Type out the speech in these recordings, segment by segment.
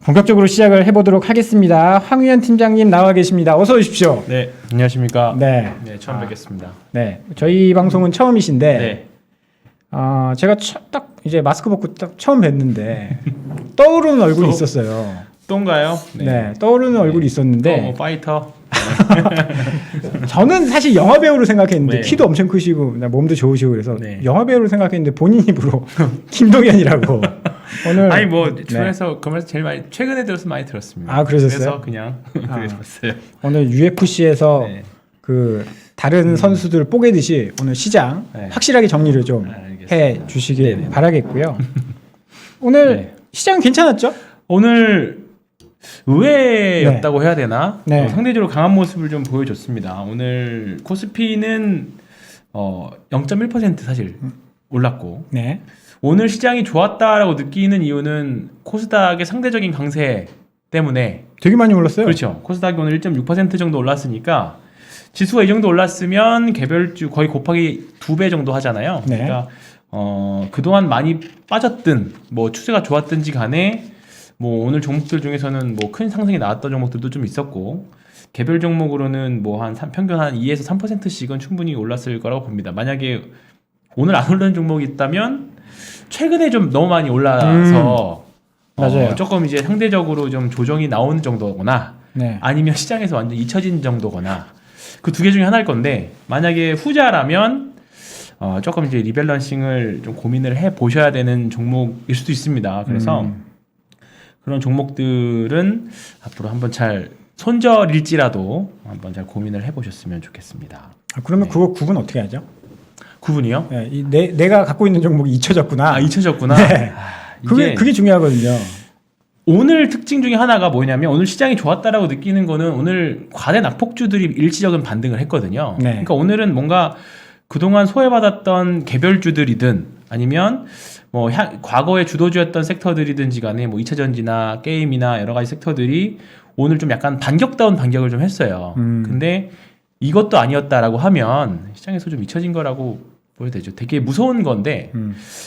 본격적으로 시작을 해보도록 하겠습니다. 황유현 팀장님 나와 계십니다. 어서 오십시오. 네, 안녕하십니까. 네, 처음 뵙겠습니다. 네, 저희 방송은 처음이신데, 네. 제가 딱 이제 마스크 벗고 딱 처음 뵀는데 떠오르는 얼굴이 있었어요. 또인가요? 네, 떠오르는 얼굴이 있었는데, 뭐 파이터. 저는 사실 영화 배우로 생각했는데 네. 키도 엄청 크시고 몸도 좋으시고 그래서 네. 영화 배우로 생각했는데 본인 입으로 김동현이라고 오늘 아니 뭐 주변에서 그 말 제일 많이 최근에 들어서 많이 들었습니다. 아, 그러셨어요? 그래서 그냥 그랬었어요. 오늘 UFC에서 네. 그 다른 선수들 뽀개듯이 오늘 시장 네. 확실하게 정리를 좀 알겠습니다. 해 주시길 네네. 바라겠고요. 오늘 네. 시장은 괜찮았죠? 오늘 의외였다고 해야 되나? 네. 상대적으로 강한 모습을 좀 보여줬습니다. 오늘 코스피는 0.1% 사실 올랐고 네. 오늘 시장이 좋았다라고 느끼는 이유는 코스닥의 상대적인 강세 때문에. 되게 많이 올랐어요. 그렇죠. 코스닥이 오늘 1.6% 정도 올랐으니까 지수가 이 정도 올랐으면 개별주 거의 곱하기 2배 정도 하잖아요. 네. 그러니까 그동안 많이 빠졌든 뭐 추세가 좋았든지 간에 뭐 오늘 종목들 중에서는 뭐 큰 상승이 나왔던 종목들도 좀 있었고 개별 종목으로는 뭐 한 평균 한 2에서 3%씩은 충분히 올랐을 거라고 봅니다. 만약에 오늘 안 오르는 종목이 있다면 최근에 좀 너무 많이 올라서 맞아요. 조금 이제 상대적으로 좀 조정이 나오는 정도거나 네. 아니면 시장에서 완전 잊혀진 정도거나 그 두 개 중에 하나일 건데 만약에 후자라면 조금 이제 리밸런싱을 좀 고민을 해 보셔야 되는 종목일 수도 있습니다. 그래서 그런 종목들은 앞으로 한번 잘 손절일지라도 한번 잘 고민을 해 보셨으면 좋겠습니다. 그러면 네. 그거 구분 어떻게 하죠? 구분이요? 네, 내가 갖고 있는 종목이 잊혀졌구나. 잊혀졌구나. 네. 이게 그게 중요하거든요. 오늘 특징 중에 하나가 뭐냐면 오늘 시장이 좋았다라고 느끼는 거는 오늘 과대 낙폭주들이 일시적인 반등을 했거든요. 네. 그러니까 오늘은 뭔가 그동안 소외받았던 개별주들이든 아니면 뭐 과거에 주도주였던 섹터들이든지 간에 뭐 2차전지나 게임이나 여러 가지 섹터들이 오늘 좀 약간 반격다운 반격을 좀 했어요. 근데 이것도 아니었다라고 하면 시장에서 좀 잊혀진 거라고 보여도 되죠. 되게 무서운 건데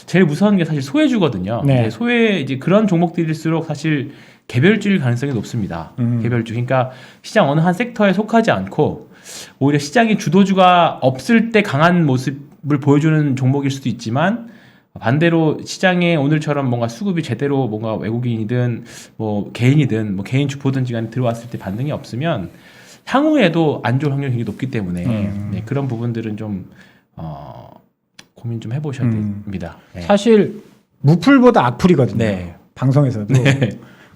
제일 무서운 게 사실 소외주거든요. 네. 소외 이제 그런 종목들일수록 사실 개별주일 가능성이 높습니다. 개별주. 그러니까 시장 어느 한 섹터에 속하지 않고 오히려 시장이 주도주가 없을 때 강한 모습을 보여주는 종목일 수도 있지만 반대로 시장에 오늘처럼 뭔가 수급이 제대로 뭔가 외국인이든 뭐 개인이든 뭐 개인 주포든지 간에 들어왔을 때 반등이 없으면 향후에도 안 좋을 확률이 굉장히 높기 때문에 네, 그런 부분들은 좀 고민 좀 해보셔야 됩니다. 네. 사실 무풀보다 악풀이거든요. 네. 방송에서도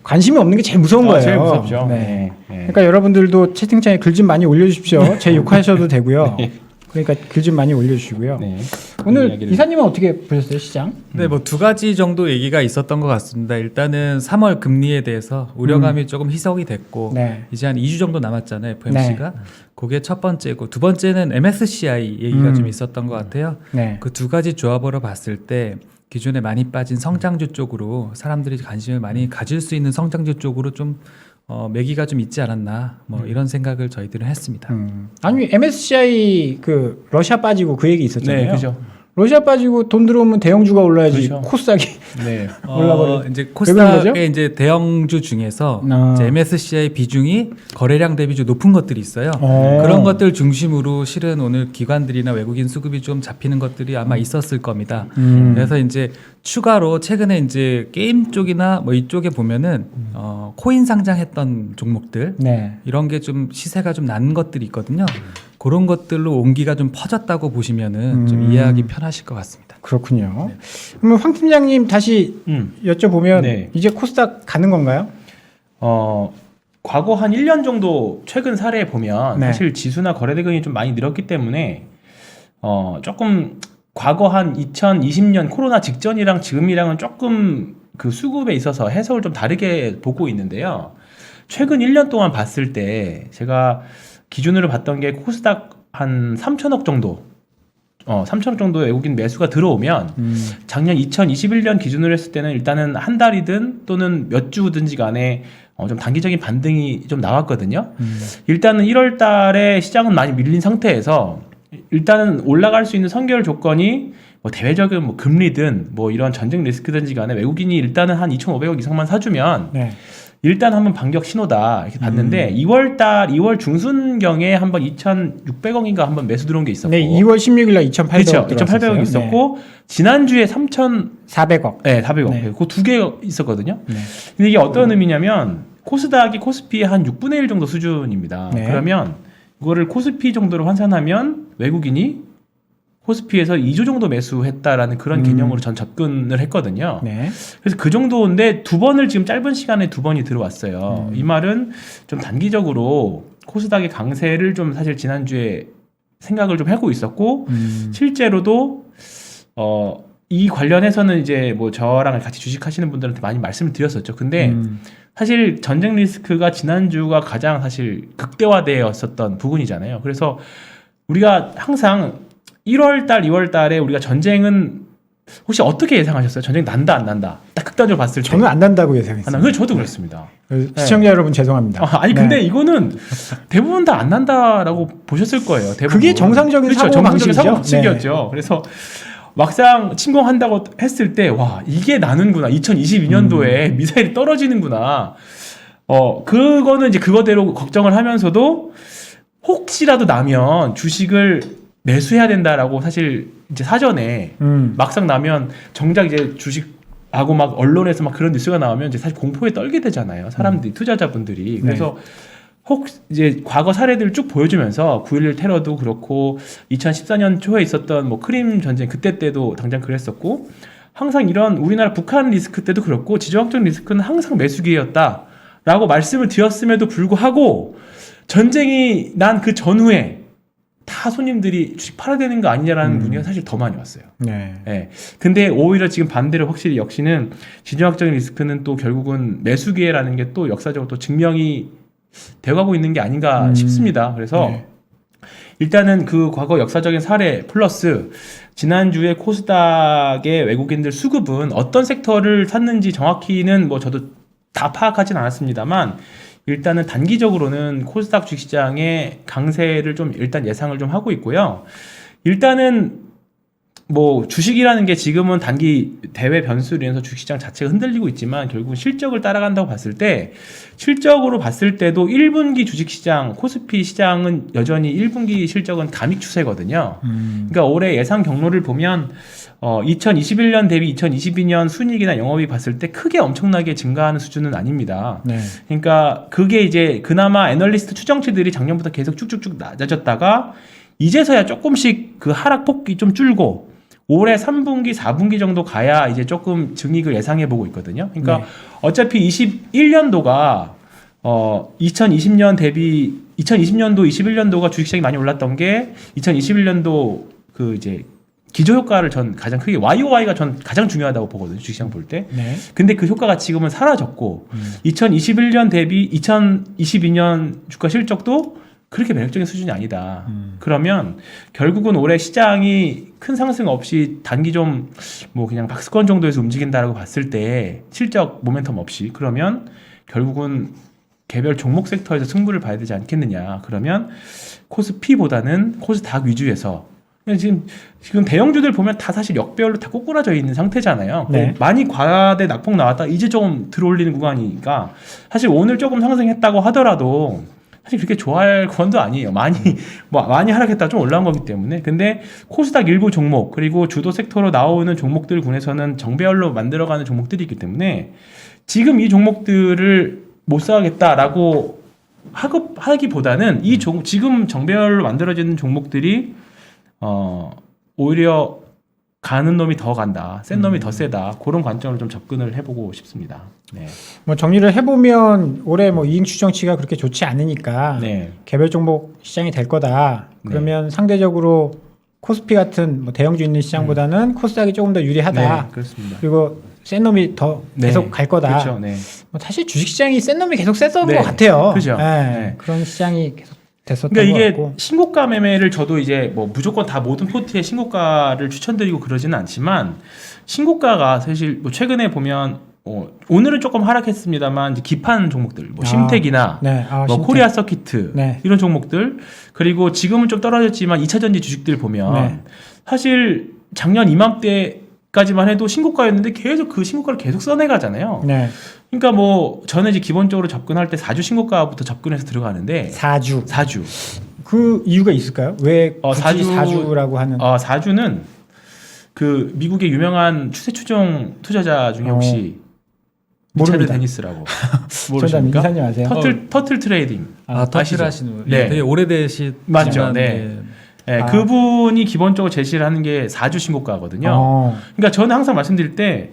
관심이 없는 게 제일 무서운 거예요. 제일 무섭죠. 네. 네. 그러니까 여러분들도 채팅창에 글 좀 많이 올려주십시오. 제 욕하셔도 되고요. 네. 그러니까 글 좀 많이 올려주시고요. 네. 오늘 이사님은 어떻게 보셨어요, 시장? 네, 뭐 두 가지 정도 얘기가 있었던 것 같습니다. 일단은 3월 금리에 대해서 우려감이 조금 희석이 됐고 네. 이제 한 2주 정도 남았잖아요, FOMC가. 그게 첫 번째고 두 번째는 MSCI 얘기가 좀 있었던 것 같아요. 네. 그 두 가지 조합으로 봤을 때 기존에 많이 빠진 성장주 쪽으로 사람들이 관심을 많이 가질 수 있는 성장주 쪽으로 좀 매기가 좀 있지 않았나 뭐 이런 생각을 저희들은 했습니다. 아니 MSCI 그 러시아 빠지고 그 얘기 있었잖아요. 네, 그죠. 러시아 빠지고 돈 들어오면 대형주가 올라야지 그렇죠. 코스닥이 네. 올라버려. 이제 왜 그런 거죠? 코스닥의 이제 대형주 중에서 아. 이제 MSCI 비중이 거래량 대비 좀 높은 것들이 있어요. 그런 것들 중심으로 실은 오늘 기관들이나 외국인 수급이 좀 잡히는 것들이 아마 있었을 겁니다. 그래서 이제 추가로 최근에 이제 게임 쪽이나 뭐 이쪽에 보면은 코인 상장했던 종목들 네. 이런 게 좀 시세가 좀 난 것들이 있거든요. 그런 것들로 온기가 좀 퍼졌다고 보시면은 좀 이해하기 편하실 것 같습니다. 그렇군요. 그러면 황 팀장님 다시 여쭤보면 네. 이제 코스닥 가는 건가요? 과거 한 1년 정도 최근 사례에 보면 네. 사실 지수나 거래대금이 좀 많이 늘었기 때문에 조금 과거 한 2020년 코로나 직전이랑 지금이랑은 조금 그 수급에 있어서 해석을 좀 다르게 보고 있는데요. 최근 1년 동안 봤을 때 제가 기준으로 봤던 게 코스닥 한 3천억 정도 3천억 정도의 외국인 매수가 들어오면 작년 2021년 기준으로 했을 때는 일단은 한 달이든 또는 몇 주든지 간에 좀 단기적인 반등이 좀 나왔거든요. 일단은 1월 달에 시장은 많이 밀린 상태에서 일단은 올라갈 수 있는 선결 조건이 뭐 대외적인 뭐 금리든 뭐 이런 전쟁 리스크든지 간에 외국인이 일단은 한 2,500억 이상만 사주면 네. 일단 한번 반격 신호다 이렇게 봤는데 2월 중순경에 한번 2,600억인가 한번 매수 들어온 게 있었고 네, 2월 16일날 2,800억 그렇죠. 2,800억 있었고 지난주에 400억. 네, 400억. 네. 그 두 개 있었거든요. 네. 근데 이게 어떤 의미냐면 코스닥이 코스피의 한 6분의 1 정도 수준입니다. 네. 그러면 이거를 코스피 정도로 환산하면 외국인이 코스피에서 2조 정도 매수했다라는 그런 개념으로 전 접근을 했거든요. 네. 그래서 그 정도인데 두 번을 지금 짧은 시간에 두 번이 들어왔어요. 이 말은 좀 단기적으로 코스닥의 강세를 좀 사실 지난주에 생각을 좀 하고 있었고 실제로도 이 관련해서는 이제 뭐 저랑 같이 주식하시는 분들한테 많이 말씀을 드렸었죠. 근데 사실 전쟁 리스크가 지난주가 가장 사실 극대화되었었던 부분이잖아요. 그래서 우리가 항상 1월달, 2월달에 우리가 전쟁은 혹시 어떻게 예상하셨어요? 전쟁 난다 안 난다? 딱 극단적으로 봤을 때. 저는 안 난다고 예상했어요. 그래서 저도 그렇습니다. 시청자 여러분 죄송합니다. 아니 네. 근데 이거는 대부분 다 안 난다라고 보셨을 거예요. 대부분. 그게 정상적인 그렇죠. 사고 정상적인 사고 방식이죠. 방식이었죠. 그래서 막상 침공한다고 했을 때 와 이게 나는구나. 2022년도에 미사일이 떨어지는구나. 그거는 이제 그거대로 걱정을 하면서도 혹시라도 나면 주식을 매수해야 된다라고 사실 이제 사전에 막상 나면 정작 이제 주식하고 막 언론에서 막 그런 뉴스가 나오면 이제 사실 공포에 떨게 되잖아요. 사람들이 투자자분들이. 그래서 혹 이제 과거 사례들을 쭉 보여주면서 9.11 테러도 그렇고 2014년 초에 있었던 뭐 크림 전쟁 그때 때도 당장 그랬었고 항상 이런 우리나라 북한 리스크 때도 그렇고 지정학적 리스크는 항상 매수기였다라고 말씀을 드렸음에도 불구하고 전쟁이 난 그 전후에 다 손님들이 주식 팔아야 되는 거 아니냐라는 문의가 사실 더 많이 왔어요. 네. 네. 근데 오히려 지금 반대로 확실히 역시는 지정학적인 리스크는 또 결국은 매수 기회라는 게 또 역사적으로 또 증명이 되어가고 있는 게 아닌가 싶습니다. 그래서 네. 일단은 그 과거 역사적인 사례 플러스 지난주에 코스닥의 외국인들 수급은 어떤 섹터를 샀는지 정확히는 뭐 저도 다 파악하진 않았습니다만 일단은 단기적으로는 코스닥 주식시장의 강세를 좀 일단 예상을 좀 하고 있고요. 일단은 뭐 주식이라는 게 지금은 단기 대외 변수로 인해서 주식시장 자체가 흔들리고 있지만 결국은 실적을 따라간다고 봤을 때 실적으로 봤을 때도 1분기 주식시장 코스피 시장은 여전히 1분기 실적은 감익 추세거든요. 그러니까 올해 예상 경로를 보면 2021년 대비 2022년 순이익이나 영업이익 봤을 때 크게 엄청나게 증가하는 수준은 아닙니다. 네. 그러니까 그게 이제 그나마 애널리스트 추정치들이 작년부터 계속 쭉쭉쭉 낮아졌다가 이제서야 조금씩 그 하락폭이 좀 줄고 올해 3분기, 4분기 정도 가야 이제 조금 증익을 예상해 보고 있거든요. 그러니까 네. 어차피 21년도가 2020년 대비 2020년도, 21년도가 주식시장이 많이 올랐던 게 2021년도 그 이제 기저효과를 전 가장 크게 YOY가 전 가장 중요하다고 보거든요. 주식시장 볼 때. 네. 근데 그 효과가 지금은 사라졌고 2021년 대비 2022년 주가 실적도 그렇게 매력적인 수준이 아니다. 그러면 결국은 올해 시장이 큰 상승 없이 단기 좀 뭐 그냥 박스권 정도에서 움직인다라고 봤을 때 실적 모멘텀 없이 그러면 결국은 개별 종목 섹터에서 승부를 봐야 되지 않겠느냐. 그러면 코스피보다는 코스닥 위주에서 지금 대형주들 보면 다 사실 역배열로 다 꼬꾸라져 있는 상태잖아요. 네. 많이 과대 낙폭 나왔다 이제 조금 들어올리는 구간이니까 사실 오늘 조금 상승했다고 하더라도 사실 그렇게 좋아할 구간도 아니에요. 많이 하락했다 좀 올라온 거기 때문에. 근데 코스닥 일부 종목 그리고 주도 sek터로 나오는 종목들 군에서는 정배열로 만들어가는 종목들이 있기 때문에 지금 이 종목들을 못 사겠다라고 하기보다는 지금 정배열로 만들어지는 종목들이 오히려 가는 놈이 더 간다, 센 놈이 더 세다 그런 관점으로 좀 접근을 해보고 싶습니다. 네. 뭐 정리를 해보면 올해 뭐 이익 추정치가 그렇게 좋지 않으니까 네. 개별 종목 시장이 될 거다. 그러면 상대적으로 코스피 같은 뭐 대형주 있는 시장보다는 코스닥이 조금 더 유리하다. 네, 그렇습니다. 그리고 센 놈이 더 계속 갈 거다. 그렇죠. 네. 뭐 사실 주식시장이 센 놈이 계속 셌던 네, 것 같아요. 그죠. 네, 네. 그런 시장이 계속 됐었던 그러니까 것 이게 같고. 신고가 매매를 저도 이제 뭐 무조건 다 모든 포트에 신고가를 추천드리고 그러지는 않지만 신고가가 사실 뭐 최근에 보면 오늘은 조금 하락했습니다만 이제 기판 종목들 뭐 심택이나 네. 뭐 심택. 코리아 서키트 네. 이런 종목들 그리고 지금은 좀 떨어졌지만 2차전지 주식들 보면 네. 사실 작년 이맘때까지 까지만 해도 신고가였는데 계속 그 신고가를 계속 써내가잖아요. 네. 그러니까 뭐 저는 이제 기본적으로 접근할 때 4주 신고가부터 접근해서 들어가는데 4주. 4주. 그 이유가 있을까요? 왜 굳이 4주 4주라고 하는? 4주는 그 미국의 유명한 추세 추종 투자자 중에 혹시 리차드 모릅니다. 데니스라고 전담 모르십니까? 이사님 아세요? 터틀 트레이딩. 터틀 아시죠? 하시는 분. 네. 되게 오래되시지만 맞죠. 네. 네, 아. 그분이 기본적으로 제시를 하는 게 4주 신고가거든요. 그러니까 저는 항상 말씀드릴 때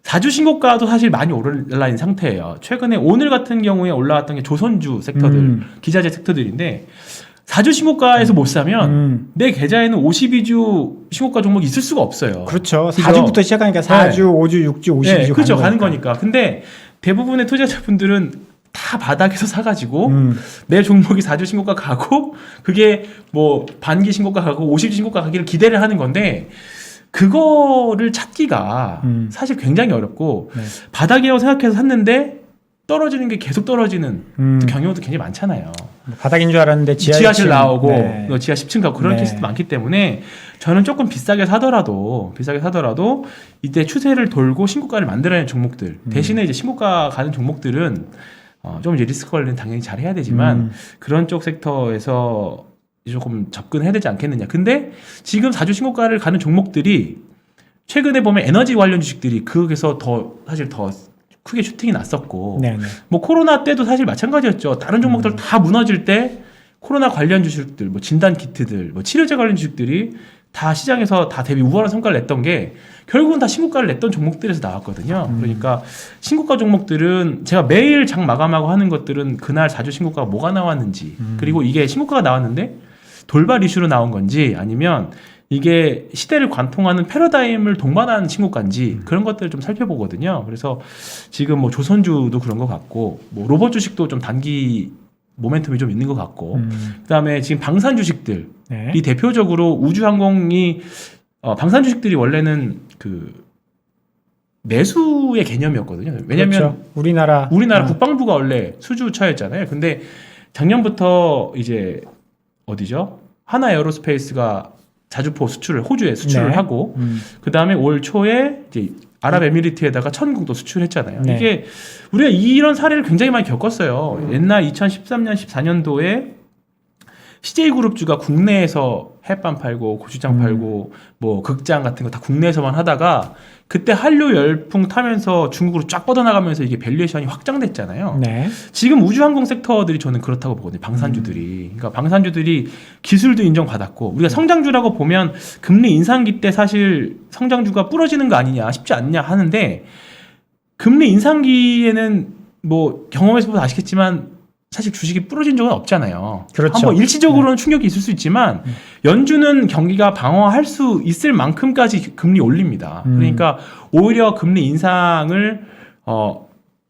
4주 신고가도 사실 많이 올라 있는 상태예요. 최근에 오늘 같은 경우에 올라왔던 게 조선주 섹터들, 기자재 섹터들인데 4주 신고가에서 못 사면 내 계좌에는 52주 신고가 종목이 있을 수가 없어요. 그렇죠. 그죠? 4주부터 시작하니까 4주, 네. 5주, 6주, 52주 네, 그렇죠. 가는 거니까. 거니까. 근데 대부분의 투자자분들은 다 바닥에서 사가지고 음. 내 종목이 4주 신고가 가고 그게 뭐 반기 신고가 가고 50주 신고가 가기를 기대를 하는 건데 그거를 찾기가 사실 굉장히 어렵고 네. 바닥이라고 생각해서 샀는데 떨어지는 게 계속 떨어지는 음. 경우도 굉장히 많잖아요. 바닥인 줄 알았는데 지하실 나오고 네. 너 지하 10층 가고 그런 네. 케이스도 많기 때문에 저는 조금 비싸게 사더라도 이때 추세를 돌고 신고가를 만들어내는 종목들 대신에 이제 신고가 가는 종목들은 좀 이제 리스크 관리는 당연히 잘 해야 되지만 그런 쪽 섹터에서 조금 접근해야 되지 않겠느냐. 근데 지금 4주 신고가를 가는 종목들이 최근에 보면 에너지 관련 주식들이 그에서 사실 더 크게 슈팅이 났었고 네, 네. 뭐 코로나 때도 사실 마찬가지였죠. 다른 종목들 다 무너질 때 코로나 관련 주식들, 뭐 진단 키트들, 뭐 치료제 관련 주식들이 다 시장에서 다 대비 우월한 성과를 냈던 게 결국은 다 신고가를 냈던 종목들에서 나왔거든요. 그러니까 신고가 종목들은 제가 매일 장 마감하고 하는 것들은 그날 4주 신고가가 뭐가 나왔는지 그리고 이게 신고가가 나왔는데 돌발 이슈로 나온 건지 아니면 이게 시대를 관통하는 패러다임을 동반한 신고가인지 그런 것들을 좀 살펴보거든요. 그래서 지금 뭐 조선주도 그런 것 같고 뭐 로봇 주식도 좀 단기 모멘텀이 좀 있는 것 같고 그다음에 지금 방산 주식들이 네. 대표적으로 우주항공이 방산 주식들이 원래는 그 매수의 개념이었거든요. 왜냐하면 그렇죠. 우리나라 국방부가 원래 수주처였잖아요. 근데 작년부터 이제 어디죠? 하나 에어로스페이스가 자주포 수출을 호주에 수출을 네. 하고 그 다음에 올 초에 이제 아랍에미리트에다가 천국도 수출했잖아요. 네. 이게 우리가 이런 사례를 굉장히 많이 겪었어요. 옛날 2013년 14년도에 CJ그룹주가 국내에서 햇반 팔고 고추장 팔고 뭐 극장 같은 거 다 국내에서만 하다가 그때 한류 열풍 타면서 중국으로 쫙 뻗어나가면서 이게 밸류에이션이 확장됐잖아요. 네. 지금 우주항공 섹터들이 저는 그렇다고 보거든요. 방산주들이. 그러니까 방산주들이 기술도 인정받았고 우리가 성장주라고 보면 금리 인상기 때 사실 성장주가 부러지는 거 아니냐 쉽지 않냐 하는데 금리 인상기에는 뭐 경험에서 보면 아시겠지만 사실 주식이 부러진 적은 없잖아요. 그렇죠. 한번 일시적으로는 충격이 있을 수 있지만 연준은 경기가 방어할 수 있을 만큼까지 금리 올립니다. 그러니까 오히려 금리 인상을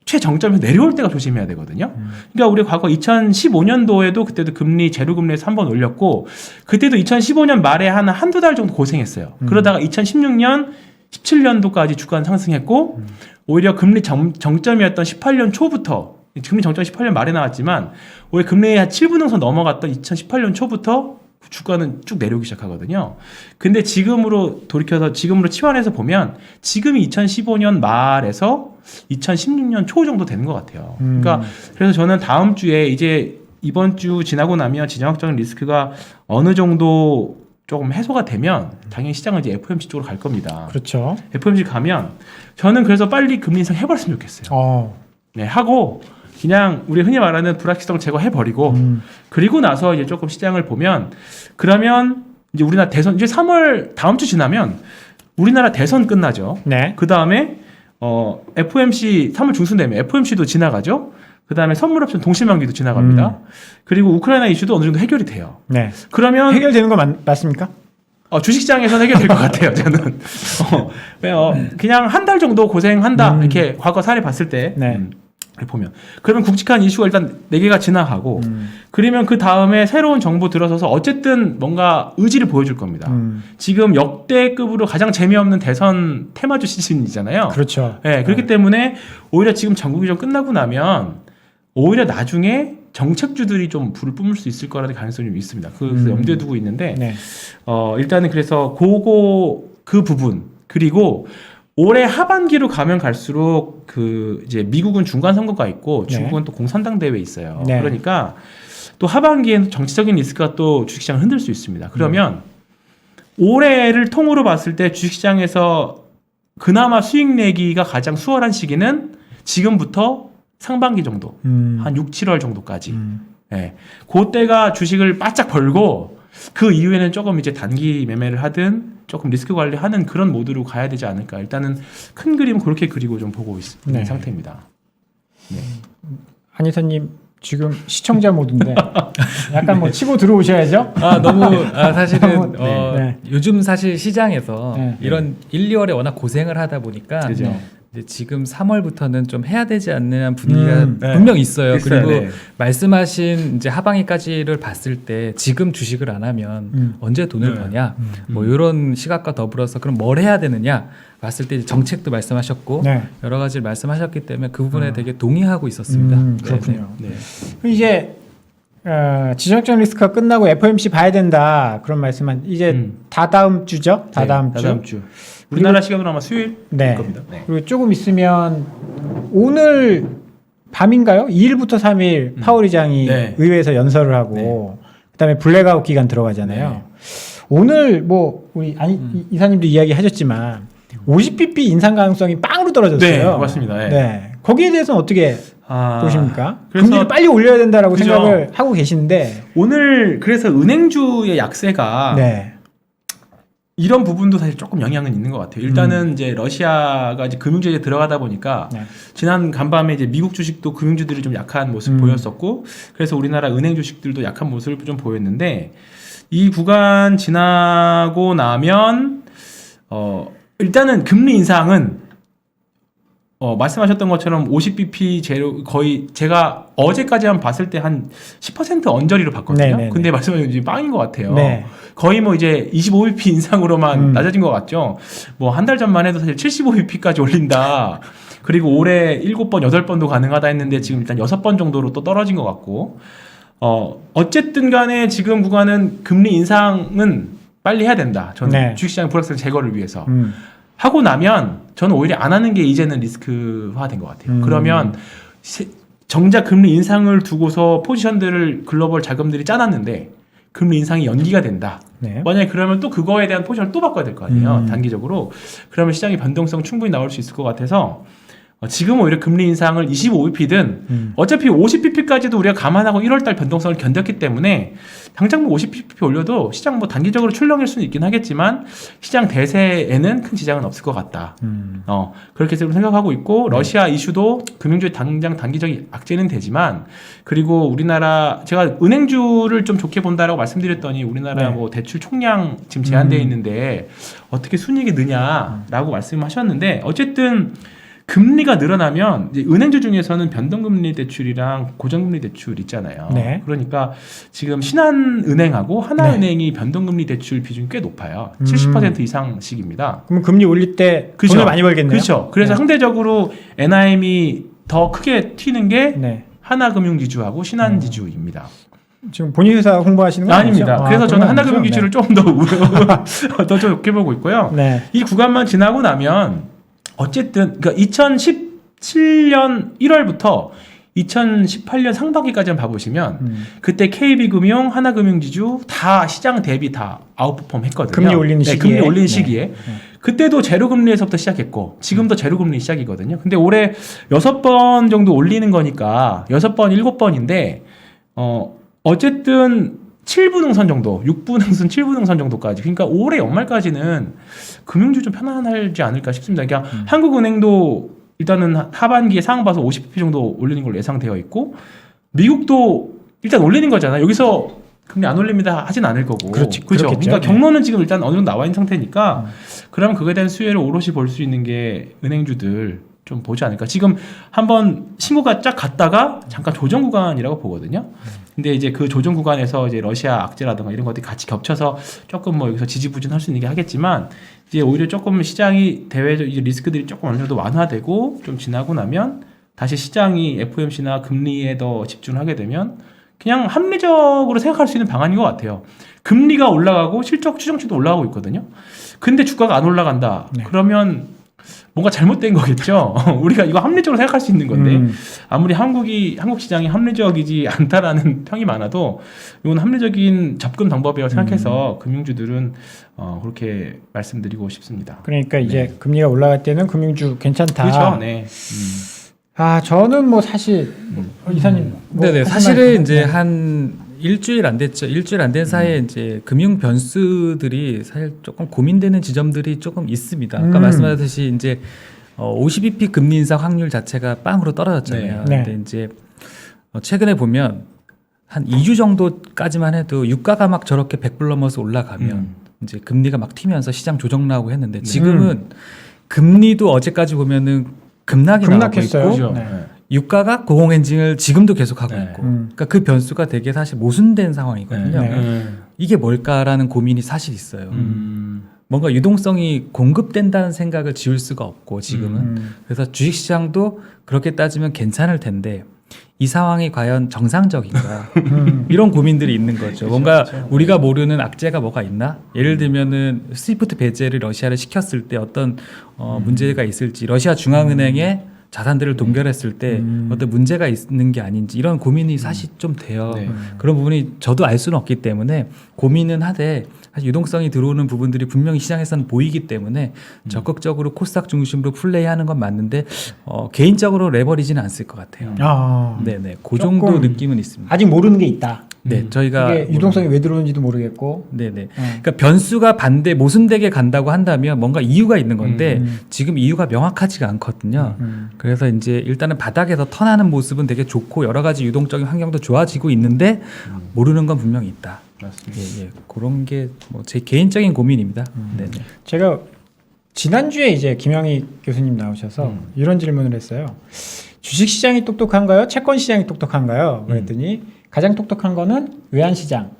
최정점에서 내려올 때가 조심해야 되거든요. 그러니까 우리 과거 2015년도에도 그때도 금리 제로금리에서 한 번 올렸고 그때도 2015년 말에 한두 달 정도 고생했어요. 그러다가 2016년 17년도까지 주가는 상승했고 오히려 금리 정점이었던 18년 초부터 금리 정점 18년 말에 나왔지만 오히려 금리의 한 7분응선 넘어갔던 2018년 초부터 주가는 쭉 내려오기 시작하거든요. 근데 지금으로 치환해서 보면 지금이 2015년 말에서 2016년 초 정도 되는 것 같아요. 그러니까 그래서 저는 다음 주에 이제 이번 주 지나고 나면 지정학적인 리스크가 어느 정도 조금 해소가 되면 당연히 시장은 이제 FOMC 쪽으로 갈 겁니다. 그렇죠. FOMC 가면 저는 그래서 빨리 금리 인상 해버렸으면 좋겠어요. 네, 하고 그냥 우리 흔히 말하는 불확실성을 제거해버리고 그리고 나서 이제 조금 시장을 보면 그러면 이제 우리나라 대선 이제 3월 다음 주 지나면 우리나라 대선 끝나죠. 네. 그 다음에 FOMC 3월 중순 되면 FOMC도 지나가죠. 그 다음에 선물옵션 동시만기도 지나갑니다. 그리고 우크라이나 이슈도 어느 정도 해결이 돼요. 네. 그러면 해결되는 거 맞습니까? 주식시장에서는 해결될 것 같아요. 저는 그냥 한 달 정도 고생한다 이렇게 과거 사례 봤을 때. 네. 보면 그러면 굵직한 이슈가 일단 4개가 지나가고 그러면 그 다음에 새로운 정부 들어서서 어쨌든 뭔가 의지를 보여줄 겁니다. 지금 역대급으로 가장 재미없는 대선 테마주 시즌이잖아요. 그렇죠. 네, 그렇기 때문에 오히려 지금 전국이 좀 끝나고 나면 오히려 나중에 정책주들이 좀 불을 뿜을 수 있을 거라는 가능성이 좀 있습니다. 그래서 염두에 두고 있는데 네. 일단은 그래서 그 부분 그리고 올해 하반기로 가면 갈수록 그 이제 미국은 중간 선거가 있고 중국은 또 공산당 대회 있어요. 네. 그러니까 또 하반기에는 정치적인 리스크가 또 주식시장을 흔들 수 있습니다. 그러면 올해를 통으로 봤을 때 주식시장에서 그나마 수익 내기가 가장 수월한 시기는 지금부터 상반기 정도, 한 6, 7월 정도까지. 예. 그때가 주식을 바짝 벌고 그 이후에는 조금 이제 단기 매매를 하든 조금 리스크 관리하는 그런 모드로 가야 되지 않을까. 일단은 큰 그림은 그렇게 그리고 좀 보고 있는 네. 상태입니다. 네. 안희사님 지금 시청자 모드인데 약간 뭐 치고 들어오셔야죠. 사실은 네. 요즘 사실 시장에서 네. 이런 1, 2월에 워낙 고생을 하다 보니까 그죠. 이제 지금 3월부터는 좀 해야 되지 않느냐 분위기가 네. 분명 있어요. 있어요. 그리고 네. 말씀하신 이제 하반기까지를 봤을 때 지금 주식을 안 하면 언제 돈을 네. 버냐 뭐 이런 시각과 더불어서 그럼 뭘 해야 되느냐 봤을 때 이제 정책도 말씀하셨고 네. 여러 가지를 말씀하셨기 때문에 그 부분에 되게 동의하고 있었습니다. 그렇군요. 네. 이제 지정학적 리스크가 끝나고 FOMC 봐야 된다 그런 말씀은 이제 다다음 주죠. 다다음 주. 다다음 주. 우리나라 시간으로 아마 수요일 네. 겁니다. 네. 그리고 조금 있으면 오늘 밤인가요? 2일부터 3일 파월 의장이 네. 의회에서 연설을 하고 그다음에 블랙아웃 기간 들어가잖아요. 네. 오늘 뭐 우리 이사님도 이야기하셨지만 50bp 인상 가능성이 빵으로 떨어졌어요. 네, 맞습니다. 네. 네. 거기에 대해서는 어떻게 보십니까? 그래서 금리를 빨리 올려야 된다라고 그죠. 생각을 하고 계신데 오늘 그래서 은행주의 약세가 네. 이런 부분도 사실 조금 영향은 있는 것 같아요. 일단은 이제 러시아가 이제 금융제재에 들어가다 보니까 네. 지난 간밤에 이제 미국 주식도 금융주들이 좀 약한 모습 보였었고, 그래서 우리나라 은행 주식들도 약한 모습을 좀 보였는데 이 구간 지나고 나면 일단은 금리 인상은 말씀하셨던 것처럼 50bp 제로 거의 제가 어제까지만 봤을 때 한 10% 언저리로 봤거든요. 네네네. 근데 말씀하신 지금 빵인 것 같아요. 네. 거의 뭐 이제 25bp 인상으로만 낮아진 것 같죠. 뭐 한 달 전만 해도 사실 75bp까지 올린다. 그리고 올해 7번, 8번도 가능하다 했는데 지금 일단 6번 정도로 또 떨어진 것 같고. 어쨌든 간에 지금 구간은 금리 인상은 빨리 해야 된다. 저는 네. 주식시장 불확실성 제거를 위해서. 하고 나면 저는 오히려 안 하는 게 이제는 리스크화된 것 같아요. 그러면 정작 금리 인상을 두고서 포지션들을 글로벌 자금들이 짜놨는데 금리 인상이 연기가 된다. 네. 만약에 그러면 또 그거에 대한 포지션을 또 바꿔야 될 거 아니에요. 단기적으로. 그러면 시장의 변동성 충분히 나올 수 있을 것 같아서 지금 오히려 금리 인상을 25bp든 어차피 50bp까지도 우리가 감안하고 1월달 변동성을 견뎠기 때문에 당장 뭐 50bp 올려도 시장 뭐 단기적으로 출렁일 수는 있긴 하겠지만 시장 대세에는 큰 지장은 없을 것 같다. 그렇게 생각하고 있고 러시아 이슈도 금융주의 당장 단기적인 악재는 되지만 그리고 우리나라 제가 은행주를 좀 좋게 본다라고 말씀드렸더니 우리나라 네. 뭐 대출 총량 지금 제한되어 있는데 어떻게 순이익이 느냐라고 말씀하셨는데 어쨌든 금리가 늘어나면 이제 은행주 중에서는 변동금리 대출이랑 고정금리 대출 있잖아요. 네. 그러니까 지금 신한은행하고 하나은행이 변동금리 대출 비중이 꽤 높아요. 70% 이상씩입니다. 그럼 금리 올릴 때 그죠? 돈을 많이 벌겠네요. 그렇죠. 그래서 네. 상대적으로 NIM이 더 크게 튀는 게 네. 하나금융지주하고 신한지주입니다. 지금 본인 회사 홍보하시는 거 아닙니다. 아니죠? 그래서 저는 그건 아니죠? 하나금융지주를 조금 더 좋게 보고 있고요. 네. 이 구간만 지나고 나면 어쨌든 그러니까 2017년 1월부터 2018년 상반기까지만 봐보시면 그때 KB금융, 하나금융지주 다 시장 대비 다 아웃퍼폼 했거든요. 금리 올리는 시기에. 금리 올리는 네. 시기에. 그때도 제로금리에서부터 시작했고 지금도 제로금리 시작이거든요. 근데 올해 6번 정도 올리는 거니까 6번, 7번인데 어쨌든 7분응선 정도, 6분응선, 7분응선 정도까지. 그러니까 올해 연말까지는 금융주 좀 편안하지 않을까 싶습니다. 그러니까 한국은행도 일단은 하반기에 상황 봐서 50bp 정도 올리는 걸로 예상되어 있고 미국도 일단 올리는 거잖아요. 여기서 금리 안 올립니다 하진 않을 거고. 그렇지, 그죠? 그렇겠죠. 그러니까 네. 경로는 지금 일단 어느 정도 나와 있는 상태니까 그러면 그거에 대한 수혜를 오롯이 볼 수 있는 게 은행주들 좀 보지 않을까. 지금 한번 신고가 쫙 갔다가 잠깐 조정 구간이라고 보거든요. 근데 이제 그 조정 구간에서 이제 러시아 악재라든가 이런 것들이 같이 겹쳐서 조금 뭐 여기서 지지부진할 수 있는 게 하겠지만 이제 오히려 조금 시장이 대외적 이제 리스크들이 조금 어느 정도 완화되고 좀 지나고 나면 다시 시장이 FOMC나 금리에 더 집중하게 되면 그냥 합리적으로 생각할 수 있는 방안인 것 같아요. 금리가 올라가고 실적 추정치도 올라가고 있거든요. 근데 주가가 안 올라간다. 네. 그러면 뭔가 잘못된 거겠죠. 우리가 이거 합리적으로 생각할 수 있는 건데 아무리 한국 시장이 합리적이지 않다라는 평이 많아도 이건 합리적인 접근 방법이라고 생각해서 금융주들은 그렇게 말씀드리고 싶습니다. 그러니까 이제 금리가 올라갈 때는 금융주 괜찮다. 그렇죠. 네. 아 저는 뭐 사실 이사님 뭐 네네. 하실 사실은 말 이제 있나요? 한 일주일 안 됐죠. 일주일 안 된 사이에 이제 금융 변수들이 사실 조금 고민되는 지점들이 조금 있습니다. 아까 말씀하셨듯이 이제 52p 금리 인상 확률 자체가 빵으로 떨어졌잖아요. 네. 근데 이제 최근에 보면 한 2주 정도까지만 해도 유가가 막 저렇게 100불 넘어서 올라가면 이제 금리가 막 튀면서 시장 조정 나오고 했는데 지금은 금리도 어제까지 보면은 급락이 나오고 급락했어요. 있고 그렇죠. 네. 네. 유가가 고공행진을 지금도 계속하고 네. 있고 그러니까 그 변수가 되게 사실 모순된 상황이거든요. 네. 이게 뭘까라는 고민이 사실 있어요. 뭔가 유동성이 공급된다는 생각을 지울 수가 없고 지금은 그래서 주식시장도 그렇게 따지면 괜찮을 텐데 이 상황이 과연 정상적인가 이런 고민들이 있는 거죠. 뭔가 우리가 모르는 악재가 뭐가 있나? 예를 들면은 스위프트 배제를 러시아를 시켰을 때 어떤 문제가 있을지 러시아 중앙은행에 자산들을 동결했을 때 어떤 문제가 있는 게 아닌지 이런 고민이 사실 좀 돼요. 네. 그런 부분이 저도 알 수는 없기 때문에 고민은 하되 사실 유동성이 들어오는 부분들이 분명히 시장에서는 보이기 때문에 적극적으로 코스닥 중심으로 플레이하는 건 맞는데 개인적으로 레버리지는 않을 것 같아요. 아, 네네, 그 정도 조금 느낌은 있습니다. 아직 모르는 게 있다. 네, 저희가 이게 유동성이 왜 들어오는지도 모르겠고. 네네. 그러니까 변수가 반대 모순되게 간다고 한다면 뭔가 이유가 있는 건데 지금 이유가 명확하지가 않거든요. 그래서 이제 일단은 바닥에서 턴하는 모습은 되게 좋고 여러 가지 유동적인 환경도 좋아지고 있는데 모르는 건 분명히 있다. 맞습니다. 예, 예. 그런 게 뭐 제 개인적인 고민입니다. 네네. 제가 지난주에 이제 김영희 교수님 나오셔서 이런 질문을 했어요. 주식시장이 똑똑한가요? 채권시장이 똑똑한가요? 그랬더니 가장 똑똑한 거는 외환시장,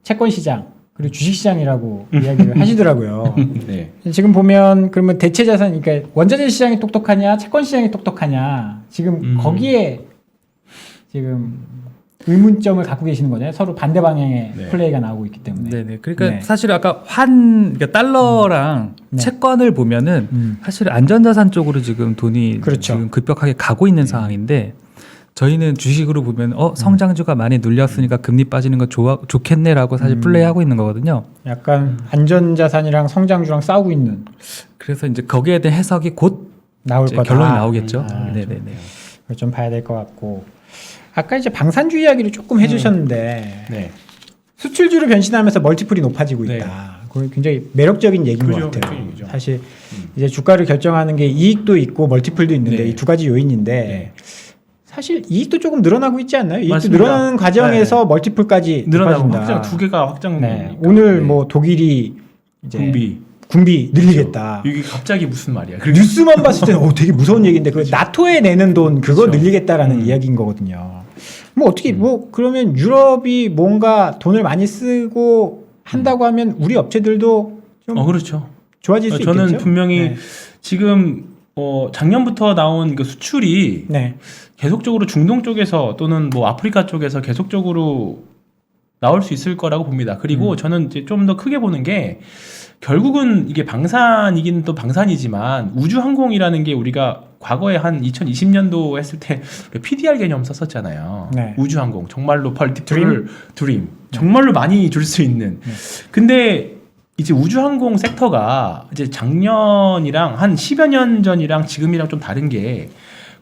채권시장, 그리고 주식시장이라고 이야기를 하시더라고요. 네. 지금 보면 그러면 대체자산, 그러니까 원자재 시장이 똑똑하냐, 채권시장이 똑똑하냐, 지금 거기에 지금 의문점을 갖고 계시는 거잖아요. 서로 반대 방향의 네. 플레이가 나오고 있기 때문에. 네네. 그러니까 네. 사실 아까 그러니까 달러랑 네. 채권을 보면은 사실 안전자산 쪽으로 지금 돈이 그렇죠. 지금 급격하게 가고 있는 상황인데 저희는 주식으로 보면 성장주가 많이 눌렸으니까 금리 빠지는 거 좋겠네라고 사실 플레이하고 있는 거거든요. 약간 안전자산이랑 성장주랑 싸우고 있는 그래서 이제 거기에 대한 해석이 곧 나올 이제 거다. 결론이 나오겠죠. 아, 네네네. 그걸 좀 봐야 될 것 같고. 아까 이제 방산주 이야기를 조금 해주셨는데 네. 수출주로 변신하면서 멀티플이 높아지고 네. 있다. 그건 굉장히 매력적인 얘기인 그죠, 것 같아요. 매력적인 사실 이제 주가를 결정하는 게 이익도 있고 멀티플도 있는데 네. 이 두 가지 요인인데 네. 사실 이익도 조금 늘어나고 있지 않나요? 이익도 맞습니다. 늘어나는 과정에서 멀티플까지 늘어나고 높아진다. 확장 두 개가 확장. 네. 오늘 뭐 독일이 이제 군비 늘리겠다. 이게 갑자기 무슨 말이야? 뉴스만 봤을 때는 되게 무서운 얘기인데 그 나토에 내는 돈 그거 그렇죠. 늘리겠다라는 이야기인 거거든요. 뭐 어떻게 뭐 그러면 유럽이 뭔가 돈을 많이 쓰고 한다고 하면 우리 업체들도 좀 그렇죠. 좋아질 수 저는 있겠죠? 분명히 네. 지금 작년부터 나온 그 수출이 네. 계속적으로 중동 쪽에서 또는 뭐 아프리카 쪽에서 계속적으로 나올 수 있을 거라고 봅니다. 그리고 저는 이제 좀 더 크게 보는 게 결국은 이게 방산이긴 또 방산이지만 우주항공이라는 게 우리가 과거에 한 2020년도 했을 때 PDR 개념 썼었잖아요. 네. 우주항공 정말로 멀티플 드림 정말로 많이 줄 수 있는. 근데 이제 우주항공 섹터가 이제 작년이랑 한 10여 년 전이랑 지금이랑 좀 다른 게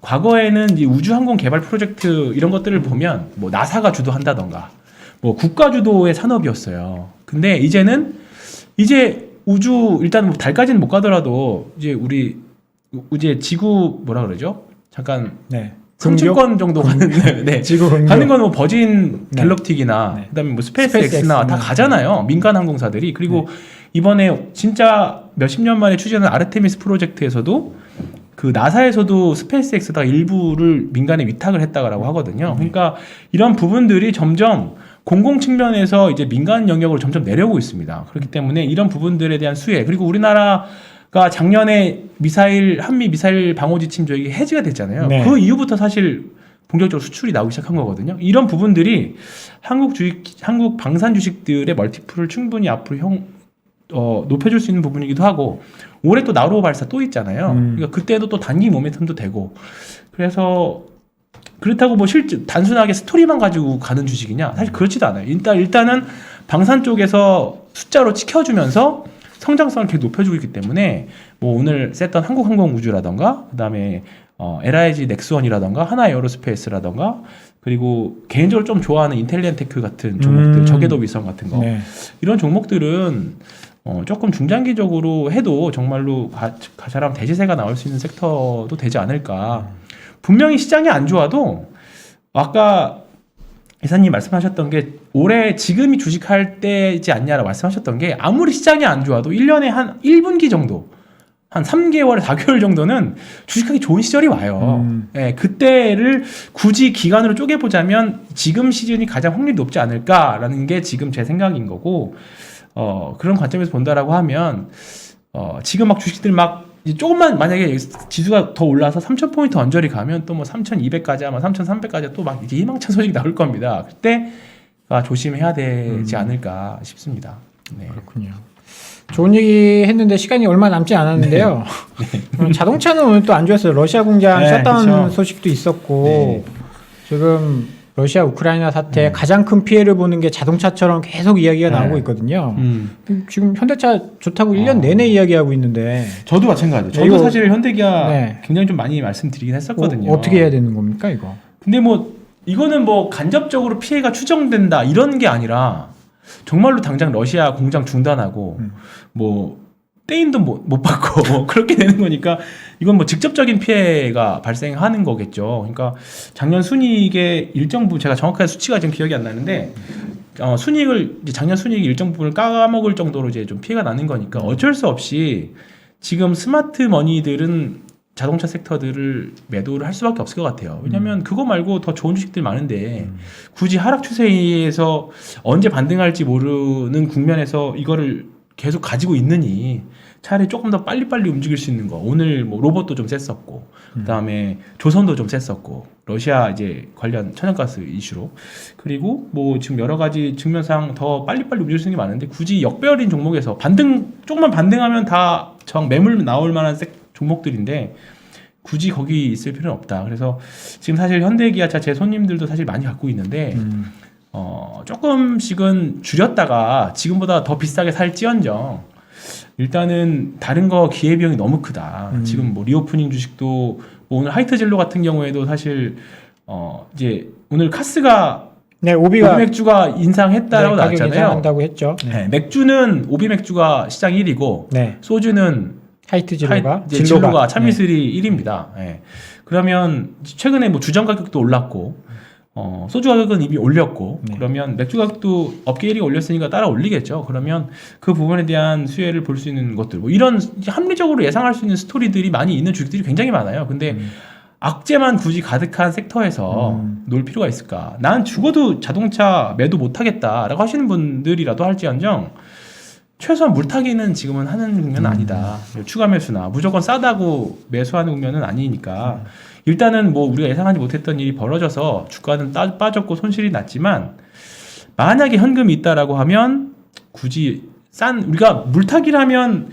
과거에는 이제 우주항공 개발 프로젝트 이런 것들을 보면 뭐 나사가 주도한다던가 뭐 국가 주도의 산업이었어요. 근데 이제는 이제 우주 일단 뭐 달까지는 못 가더라도 이제 우리 이제 지구 뭐라 그러죠? 잠깐 네. 승층권 정도 가는 네. 지구 공격. 가는 건 뭐 버진 네. 갤럭틱이나 네. 그다음에 뭐 스페이스X나 다 가잖아요. 민간 항공사들이. 그리고 이번에 진짜 몇십 년 만에 추진한 아르테미스 프로젝트에서도 그 나사에서도 스페이스X다가 일부를 민간에 위탁을 했다고 하거든요. 그러니까 이런 부분들이 점점 공공 측면에서 이제 민간 영역으로 점점 내려오고 있습니다. 그렇기 때문에 이런 부분들에 대한 수혜 그리고 우리나라가 작년에 한미 미사일 방호 지침 조약이 해지가 됐잖아요. 네. 그 이후부터 사실 본격적으로 수출이 나오기 시작한 거거든요. 이런 부분들이 한국 방산 주식들의 멀티플을 충분히 앞으로 높여줄 수 있는 부분이기도 하고, 올해 또 나로 발사 또 있잖아요. 그러니까 그때도 또 단기 모멘텀도 되고, 그래서 그렇다고 뭐 실제 단순하게 스토리만 가지고 가는 주식이냐? 사실 그렇지도 않아요. 일단은 방산 쪽에서 숫자로 지켜주면서 성장성을 계속 높여주고 있기 때문에, 뭐 오늘 셌던 한국항공우주라던가, 그다음에 LIG 넥스원이라던가, 하나에어로스페이스라던가, 그리고 개인적으로 좀 좋아하는 인텔리언테크 같은 종목들, 저궤도 위성 같은 거, 네. 이런 종목들은 조금 중장기적으로 해도 정말로 잘하면 대시세가 나올 수 있는 섹터도 되지 않을까. 분명히 시장이 안 좋아도 아까 이사님 말씀하셨던 게 올해 지금이 주식할 때이지 않냐라고 말씀하셨던 게, 아무리 시장이 안 좋아도 1년에 한 1분기 정도, 한 3개월, 4개월 정도는 주식하기 좋은 시절이 와요. 예, 그때를 굳이 기간으로 쪼개보자면 지금 시즌이 가장 확률이 높지 않을까라는 게 지금 제 생각인 거고, 그런 관점에서 본다라고 하면, 지금 막 주식들 막 조금만 만약에 지수가 더 올라서 3,000포인트 언저리 가면 또 뭐 3,200까지 아마 3,300까지 또 막 이제 희망찬 소식이 나올 겁니다. 그때가 조심해야 되지 않을까 싶습니다. 네. 그렇군요. 좋은 얘기 했는데 시간이 얼마 남지 않았는데요. 네. 자동차는 오늘 또 안 좋았어요. 러시아 공장 셧다운 그렇죠. 소식도 있었고, 지금 러시아 우크라이나 사태 가장 큰 피해를 보는 게 자동차처럼 계속 이야기가 나오고 있거든요. 지금 현대차 좋다고 1년 내내 이야기하고 있는데. 저도 마찬가지예요. 저도 이거, 사실 현대기아 네. 굉장히 좀 많이 말씀드리긴 했었거든요. 어떻게 해야 되는 겁니까 이거? 근데 뭐 이거는 뭐 간접적으로 피해가 추정된다 이런 게 아니라, 정말로 당장 러시아 공장 중단하고 뭐 떼인 돈 못 받고 뭐 그렇게 되는 거니까, 이건 뭐 직접적인 피해가 발생하는 거겠죠. 그러니까 작년 순이익의 일정 부분, 제가 정확하게 수치가 지금 기억이 안 나는데, 순이익을 이제 작년 순이익 일정 부분을 까먹을 정도로 이제 좀 피해가 나는 거니까 어쩔 수 없이 지금 스마트 머니들은 자동차 섹터들을 매도를 할 수밖에 없을 것 같아요. 왜냐하면 그거 말고 더 좋은 주식들 많은데 굳이 하락 추세에서 언제 반등할지 모르는 국면에서 이거를 계속 가지고 있느니, 차라리 조금 더 빨리빨리 움직일 수 있는 거. 오늘 뭐 로봇도 좀 셌었고, 그다음에 조선도 좀 셌었고, 러시아 이제 관련 천연가스 이슈로, 그리고 뭐 지금 여러 가지 측면상 더 빨리빨리 움직일 수 있는 게 많은데, 굳이 역배열인 종목에서 조금만 반등하면 다 매물 나올 만한 종목들인데 굳이 거기 있을 필요는 없다. 그래서 지금 사실 현대기아차 제 손님들도 사실 많이 갖고 있는데, 조금씩은 줄였다가 지금보다 더 비싸게 살지언정, 일단은 다른 거 기회비용이 너무 크다. 지금 뭐 리오프닝 주식도 뭐 오늘 하이트젤로 같은 경우에도 사실 이제 오늘 카스가 네, 오비 맥주가 인상했다라고 네, 가격 나왔잖아요. 인상한다고 했죠. 네, 맥주는 오비 맥주가 시장 1위고, 네. 소주는 하이트젤로가 진로가 참이슬이 1위입니다. 네. 그러면 최근에 뭐 주전 가격도 올랐고, 소주 가격은 이미 올렸고, 그러면 맥주 가격도 업계 1위가 올렸으니까 따라 올리겠죠. 그러면 그 부분에 대한 수혜를 볼 수 있는 것들, 뭐 이런 합리적으로 예상할 수 있는 스토리들이 많이 있는 주식들이 굉장히 많아요. 근데 악재만 굳이 가득한 섹터에서 놓을 필요가 있을까? 난 죽어도 자동차 매도 못하겠다라고 하시는 분들이라도 할지언정, 최소한 물타기는 지금은 하는 국면은 아니다. 추가 매수나 무조건 싸다고 매수하는 국면은 아니니까, 일단은 뭐 우리가 예상하지 못했던 일이 벌어져서 주가는 빠졌고 손실이 났지만, 만약에 현금이 있다라고 하면 굳이 우리가 물타기라면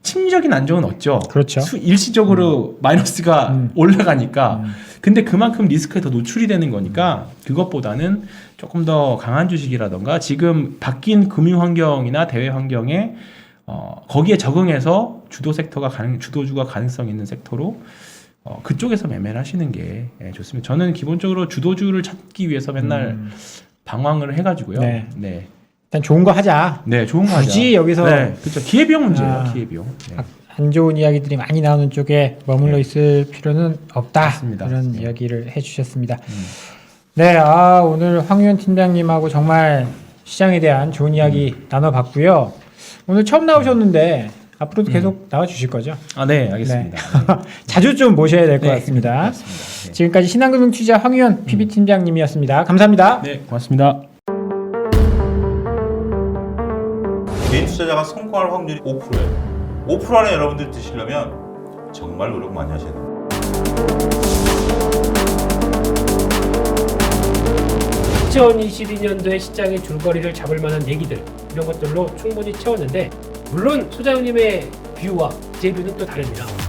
심리적인 안정은 없죠. 그렇죠. 일시적으로 마이너스가 올라가니까. 근데 그만큼 리스크에 더 노출이 되는 거니까, 그것보다는 조금 더 강한 주식이라던가 지금 바뀐 금융 환경이나 대외 환경에 거기에 적응해서 주도주가 가능성 있는 섹터로 그쪽에서 매매를 하시는 게 좋습니다. 저는 기본적으로 주도주를 찾기 위해서 맨날 방황을 해가지고요. 네. 네. 일단 좋은 거 하자. 네, 좋은 거 하자. 굳이 여기서 그렇죠. 기회비용 문제예요. 기회비용. 네. 안 좋은 이야기들이 많이 나오는 쪽에 머물러 있을 필요는 없다. 맞습니다. 이런 이야기를 해주셨습니다. 네, 오늘 황유현 팀장님하고 정말 시장에 대한 좋은 이야기 나눠봤고요. 오늘 처음 나오셨는데 앞으로도 계속 나와주실 거죠? 네, 알겠습니다. 네. 자주 좀 모셔야 될 것 같습니다. 맞습니다. 네. 지금까지 신한금융투자 황유현 PB팀장님이었습니다. 감사합니다. 네, 고맙습니다. 개인 투자자가 성공할 확률이 5%예요. 5% 안에 여러분들 드시려면 정말 노력 많이 하셔야 됩니다. 2022년도에 시장의 줄거리를 잡을 만한 얘기들 이런 것들로 충분히 채웠는데 물론 소장님의 뷰와 제 뷰는 또 다릅니다.